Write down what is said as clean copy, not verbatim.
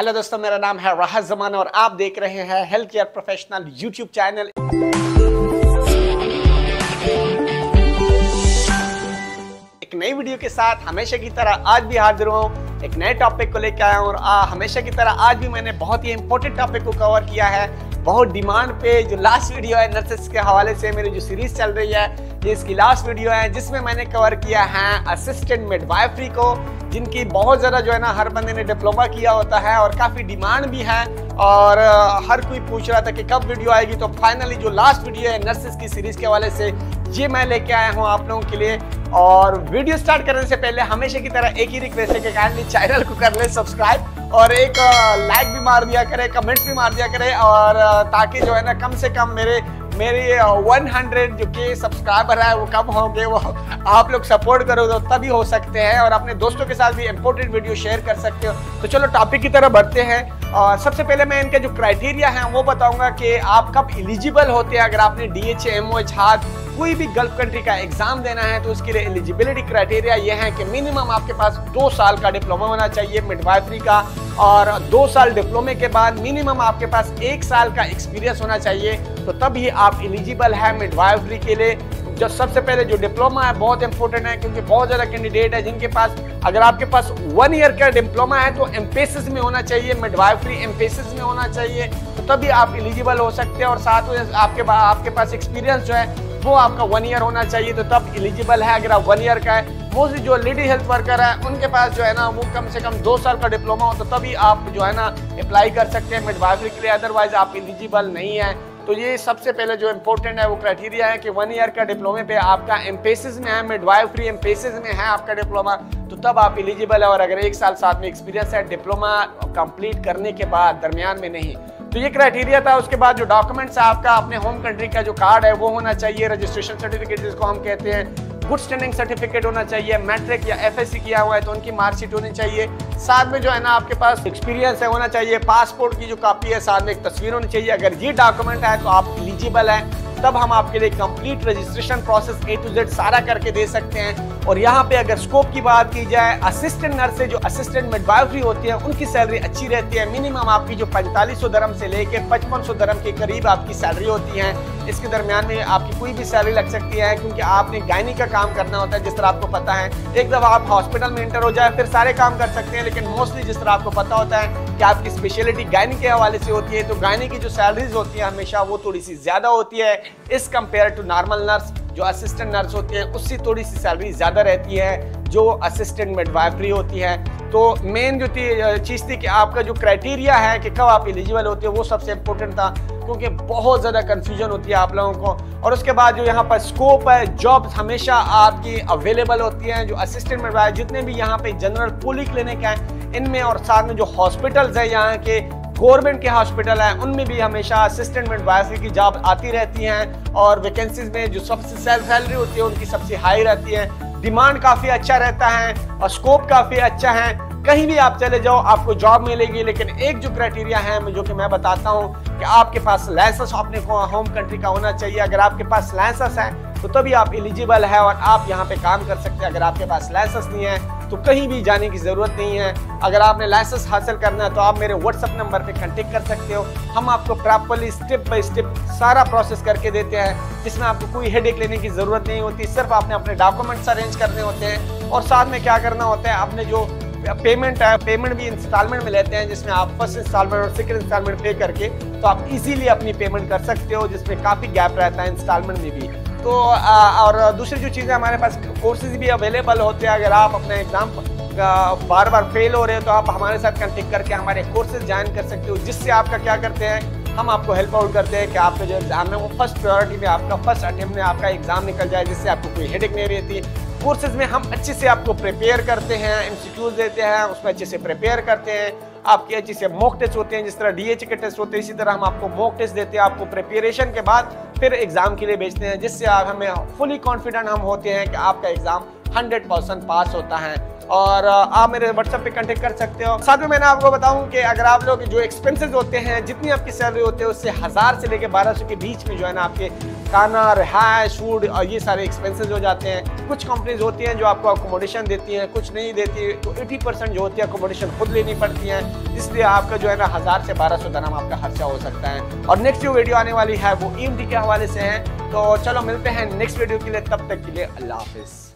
Hello दोस्तों, मेरा नाम है राहत जमान और आप देख रहे हैं health care professional YouTube channel. एक नई वीडियो के साथ हमेशा की तरह आज भी हाजिर हूँ। एक नए टॉपिक को लेकर आया हूँ और हमेशा की तरह आज भी मैंने बहुत ही इंपॉर्टेंट टॉपिक को कवर किया है। बहुत डिमांड पे जो लास्ट वीडियो है नर्सेस के हवाले से मेरी जो सीरीज चल रही है, ये इसकी लास्ट वीडियो है जिसमें मैंने कवर किया है असिस्टेंट मिडवाइफरी को, जिनकी बहुत ज़्यादा जो है ना हर बंदे ने डिप्लोमा किया होता है और काफ़ी डिमांड भी है और हर कोई पूछ रहा था कि कब वीडियो आएगी। तो फाइनली जो लास्ट वीडियो है नर्सेस की सीरीज के हवाले से ये मैं लेके आया हूँ आप लोगों के लिए। और वीडियो स्टार्ट करने से पहले हमेशा की तरह एक ही रिक्वेस्ट है कि काइंडली चैनल को कर ले सब्सक्राइब और एक लाइक भी मार दिया करे, कमेंट भी मार दिया करे, और ताकि जो है ना कम से कम मेरे 100 जो के सब्सक्राइबर है वो कब होंगे, वो आप लोग सपोर्ट करो तो तभी हो सकते हैं और अपने दोस्तों के साथ भी इंपॉर्टेंट वीडियो शेयर कर सकते हो। तो चलो टॉपिक की तरफ बढ़ते हैं। सबसे पहले मैं इनके जो क्राइटेरिया हैं वो बताऊंगा कि आप कब एलिजिबल होते हैं। अगर आपने DHA MOH हाथ कोई भी गल्फ कंट्री का एग्जाम देना है तो उसके लिए एलिजिबिलिटी क्राइटेरिया ये है कि मिनिमम आपके पास 2 साल का डिप्लोमा होना चाहिए मिडवाइफरी का, और 2 साल डिप्लोमे के बाद मिनिमम आपके पास 1 साल का एक्सपीरियंस होना चाहिए, तो तभी आप एलिजिबल है मिडवाइफरी के लिए। जो सबसे पहले जो डिप्लोमा है बहुत इंपॉर्टेंट है, क्योंकि बहुत ज़्यादा कैंडिडेट है जिनके पास, अगर आपके पास 1 ईयर का डिप्लोमा है तो एमपेसिस में होना चाहिए, मिडवाइफरी एमपेसिस में होना चाहिए, तो तभी आप एलिजिबल हो सकते हैं। और साथ में आपके पास एक्सपीरियंस जो है वो आपका 1 ईयर होना चाहिए, तो तब एलिजिबल है। अगर आप 1 ईयर का है, मोस्टली जो लेडी हेल्थ वर्कर है उनके पास जो है ना वो कम से कम 2 साल का डिप्लोमा हो, तो तभी आप जो है ना अप्लाई कर सकते हैं मिडवाइफरी के लिए, अदरवाइज आप एलिजिबल नहीं है। तो ये सबसे पहले जो इम्पोर्टेंट है वो क्राइटेरिया है कि 1 ईयर का डिप्लोमे पे आपका एमपेसिस में है, मिडवाइफरी एमपेसिस में है आपका डिप्लोमा, तो तब आप एलिजिबल है। और अगर 1 साल साथ में एक्सपीरियंस है डिप्लोमा कंप्लीट करने के बाद, दरमियान में नहीं। तो ये क्राइटेरिया था। उसके बाद जो डॉक्यूमेंट्स है, आपका अपने होम कंट्री का जो कार्ड है वो होना चाहिए, रजिस्ट्रेशन सर्टिफिकेट जिसको हम कहते हैं, गुड स्टैंडिंग सर्टिफिकेट होना चाहिए, मैट्रिक या FSC किया हुआ है तो उनकी मार्कशीट होनी चाहिए, साथ में जो है ना आपके पास एक्सपीरियंस है होना चाहिए, पासपोर्ट की जो कॉपी है साथ में एक तस्वीर होनी चाहिए। अगर ये डॉक्यूमेंट है तो आप एलिजिबल हैं, तब हम आपके लिए complete registration process A to Z सारा करके दे सकते हैं। और यहाँ पे अगर स्कोप की बात की जाए, असिस्टेंट नर्स से जो असिस्टेंट मिडवाइफरी होती है उनकी सैलरी अच्छी रहती है। मिनिमम आपकी जो 4500 दरम से लेके 5500 दरम के करीब आपकी सैलरी होती है। इसके दरमियान में आपकी कोई भी सैलरी लग सकती है, क्योंकि आपने गायनी का काम करना होता है। जिस तरह आपको पता है, एक दफ़ा आप हॉस्पिटल में इंटर हो जाए फिर सारे काम कर सकते हैं, लेकिन मोस्टली जिस तरह आपको पता होता है कि आपकी स्पेशलिटी गायनी के हवाले से होती है, तो गायनी की जो सैलरीज होती है हमेशा वो थोड़ी सी ज़्यादा होती है इस कंपेयर टू नॉर्मल नर्स। जो असिस्टेंट नर्स होती है उससे थोड़ी सी सैलरी ज़्यादा रहती है जो असिस्टेंट मिडवाइफरी होती है। तो मेन जो चीज़ थी कि आपका जो क्राइटेरिया है कि कब आप एलिजिबल होते हो वो सबसे इम्पोर्टेंट था, क्योंकि बहुत ज़्यादा कन्फ्यूजन होती है आप लोगों को। और उसके बाद जो यहाँ पर स्कोप है, जॉब्स हमेशा आपकी अवेलेबल होती हैं। जो असिस्टेंट मिडवाइफरी जितने भी यहाँ पे जनरल पोली क्लिनिक हैं इनमें, और साथ में जो हॉस्पिटल्स हैं यहाँ के गवर्नमेंट के हॉस्पिटल हैं उनमें भी हमेशा असिस्टेंट मिडवाइफरी की जॉब आती रहती हैं, और वैकेंसीज में जो सबसे सैलरी होती है उनकी सबसे हाई रहती है। डिमांड काफ़ी अच्छा रहता है और स्कोप काफ़ी अच्छा है, कहीं भी आप चले जाओ आपको जॉब मिलेगी। लेकिन एक जो क्राइटेरिया है जो कि मैं बताता हूँ कि आपके पास लाइसेंस अपने होम कंट्री का होना चाहिए। अगर आपके पास लाइसेंस है तो तभी आप एलिजिबल है और आप यहाँ पे काम कर सकते हैं। अगर आपके पास लाइसेंस नहीं है तो कहीं भी जाने की ज़रूरत नहीं है। अगर आपने लाइसेंस हासिल करना है तो आप मेरे व्हाट्सएप नंबर पे कांटेक्ट कर सकते हो। हम आपको प्रॉपर्ली स्टेप बाय स्टेप सारा प्रोसेस करके देते हैं, जिसमें आपको कोई हेडेक लेने की ज़रूरत नहीं होती। सिर्फ आपने अपने डॉक्यूमेंट्स अरेंज करने होते हैं, और साथ में क्या करना होता है, आपने जो पेमेंट है पेमेंट भी इंस्टॉलमेंट में लेते हैं, जिसमें आप फर्स्ट इंस्टॉलमेंट और सेकंड इंस्टॉलमेंट पे करके तो आप इजीली अपनी पेमेंट कर सकते हो, जिसमें काफ़ी गैप रहता है इंस्टॉलमेंट में भी। तो और दूसरी जो चीज़ें हमारे पास कोर्सेज भी अवेलेबल होते हैं। अगर आप अपना एग्ज़ाम बार बार फेल हो रहे हो तो आप हमारे साथ कांटेक्ट करके हमारे कोर्सेज ज्वाइन कर सकते हो, जिससे आपका क्या करते हैं, हम आपको हेल्प आउट करते हैं कि आपका जो एग्जाम है वो फर्स्ट प्रायोरिटी में आपका फर्स्ट अटेम्प्ट में आपका एग्जाम निकल जाए, जिससे आपको कोई हेडेक नहीं रहती। कोर्सेज में हम अच्छे से आपको प्रिपेयर करते हैं, MCQs देते हैं, उसमें अच्छे से प्रिपेयर करते हैं, आपके अच्छे से मॉक टेस्ट होते हैं। जिस तरह DHA के टेस्ट होते हैं इसी तरह हम आपको मॉक टेस्ट देते हैं, आपको प्रिपरेशन के बाद फिर एग्जाम के लिए भेजते हैं, जिससे आप हमें फुली कॉन्फिडेंट हम होते हैं कि आपका एग्जाम 100% पास होता है। और आप मेरे व्हाट्सएप पे कांटेक्ट कर सकते हो। साथ में मैंने आपको बताऊं कि अगर आप लोग जो एक्सपेंसेस होते हैं, जितनी आपकी सैलरी होती है उससे 1000 से लेकर 1200 के बीच में जो है ना आपके खाना, रिहाइश, फूड और ये सारे एक्सपेंसेस हो जाते हैं। कुछ कंपनीज होती हैं जो आपको अकोमोडेशन देती हैं, कुछ नहीं देती, तो 80% जो होती है अकोमोडेशन खुद लेनी पड़ती है, इसलिए आपका जो है ना 1000 से 1200 दिरहम आपका खर्चा हो सकता है। और नेक्स्ट जो वीडियो आने वाली है वो EMT के हवाले से है। तो चलो मिलते हैं नेक्स्ट वीडियो के लिए, तब तक के लिए अल्लाह हाफिज़।